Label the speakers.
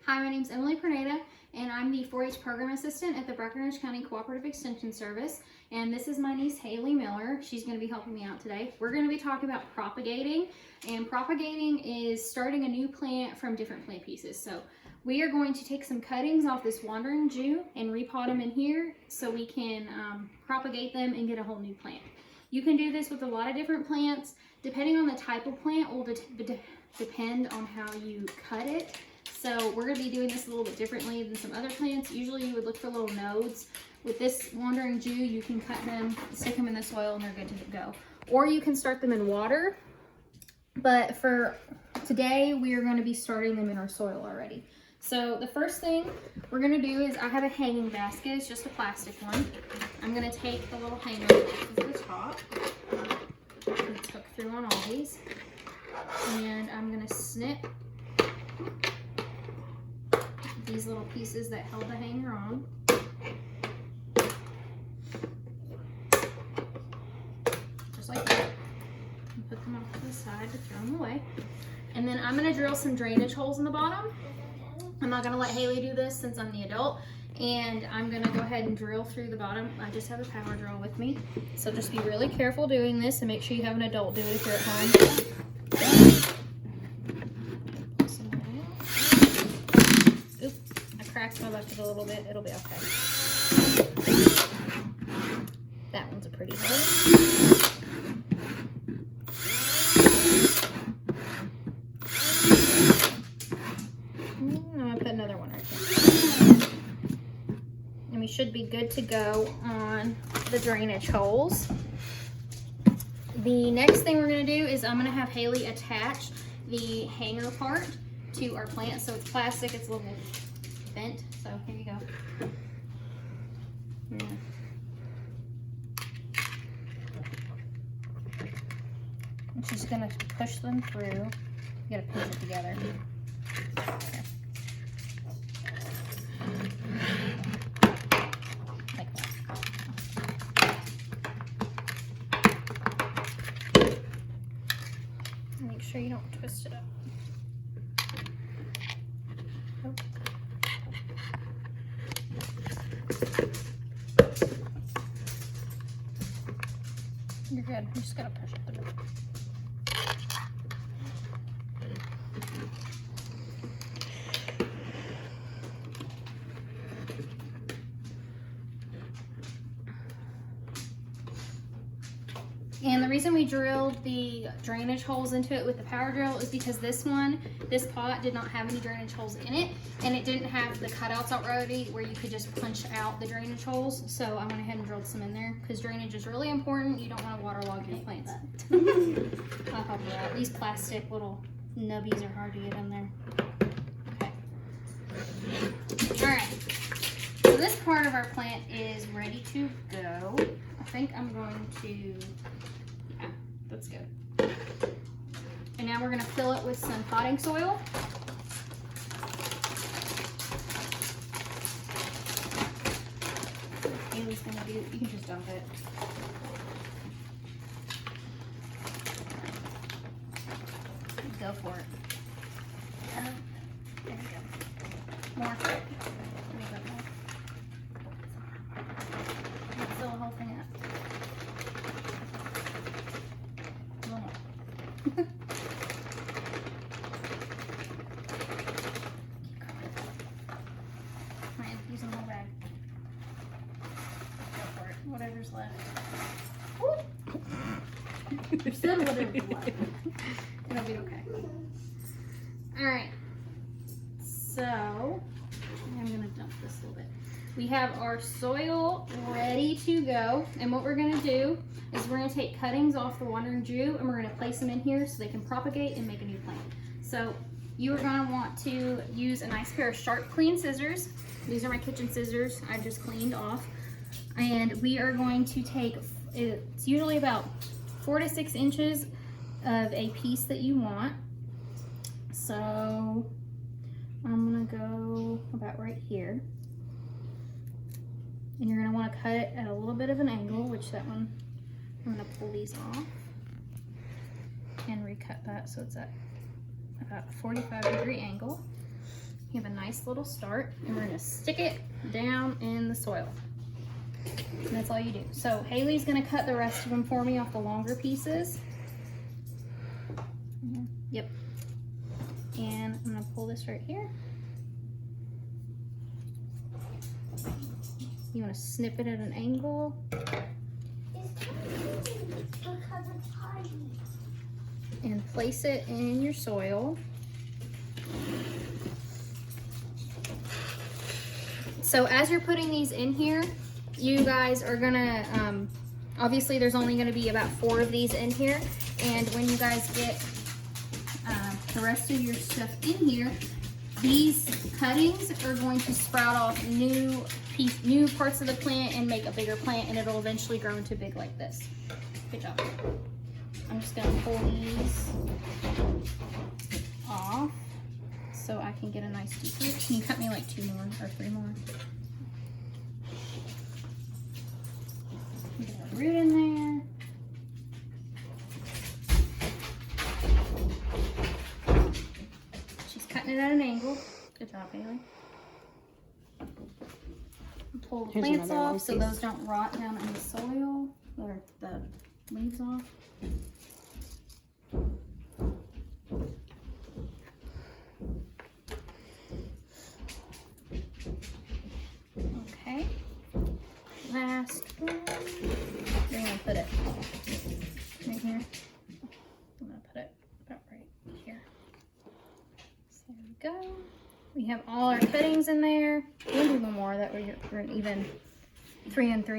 Speaker 1: Hi, my name is Emily Perneda, and I'm the 4-H Program Assistant at the Breckinridge County Cooperative Extension Service. And this is my niece, Haley Miller. She's going to be helping me out today. We're going to be talking about propagating, and propagating is starting a new plant from different plant pieces. So we are going to take some cuttings off this wandering Jew and repot them in here so we can propagate them and get a whole new plant. You can do this with a lot of different plants. Depending on the type of plant will depend on how you cut it. So we're going to be doing this a little bit differently than some other plants. Usually you would look for little nodes. With this wandering Jew, you can cut them, stick them in the soil, and they're good to go. Or you can start them in water. But for today, we are going to be starting them in our soil already. So the first thing we're going to do is, I have a hanging basket. It's just a plastic one. I'm going to take the little hanger off of the top. It's hooked through on all these. And I'm going to snip these little pieces that held the hanger on. Just like that. And put them off to the side to throw them away. And then I'm going to drill some drainage holes in the bottom. I'm not going to let Haley do this since I'm the adult. And I'm going to go ahead and drill through the bottom. I just have a power drill with me. So just be really careful doing this and make sure you have an adult do it if you're at home. Oops, I cracked my bucket a little bit. It'll be okay. That one's a pretty hole. I'm going to put another one right there. And we should be good to go on the drainage holes. The next thing we're going to do is I'm going to have Haley attach the hanger part to our plant. So it's plastic, it's a little bent. So here you go. Yeah. And she's going to push them through. You got to pinch it together. Okay. Like that. Make sure you don't twist it up. Nope. You're good. You just gotta push it through. And the reason we drilled the drainage holes into it with the power drill is because this pot did not have any drainage holes in it, and it didn't have the cutouts already where you could just punch out the drainage holes. So I went ahead and drilled some in there because drainage is really important. You don't want to waterlog your plants. I'll help you out. These plastic little nubbies are hard to get in there. Okay. All right. So this part of our plant is ready to go. I think I'm going to, yeah, that's good. And now we're going to fill it with some potting soil. Haley's going to do, you can just dump it. Go for it. There you go. More. Fill the whole thing up. Fine, use the whole bag. Go for it. Whatever's left. You said whatever's left. It'll be okay. Alright. So, I'm going to dump this a little bit. We have our soil ready to go, and what we're going to do is we're going to take cuttings off the wandering Jew and we're going to place them in here so they can propagate and make a new plant. So you are going to want to use a nice pair of sharp, clean scissors. These are my kitchen scissors I just cleaned off, and we are going to take, it's usually about 4 to 6 inches of a piece that you want. So I'm going to go about right here. And you're going to want to cut it at a little bit of an angle, which that one, I'm going to pull these off and recut that so it's at about a 45-degree angle. You have a nice little start, and we're gonna stick it down in the soil. And that's all you do. So Haley's gonna cut the rest of them for me off the longer pieces. Yep. And I'm gonna pull this right here. You wanna snip it at an angle. And place it in your soil. So as you're putting these in here, you guys are gonna, obviously there's only gonna be about 4 of these in here. And when you guys get the rest of your stuff in here, these cuttings are going to sprout off new parts of the plant and make a bigger plant, and it'll eventually grow into big like this. Good job. I'm just gonna pull these off so I can get a nice deep root. Can you cut me like 2 more or 3 more? Get a root in there. She's cutting it at an angle. Good job, Haley. Pull the plants off so those don't rot down in the soil, or the leaves off. Okay, last one. We're gonna put it right here. I'm gonna put it about right here. So there we go. We have all our cuttings in there. We'll do one more that we're even 3 and 3.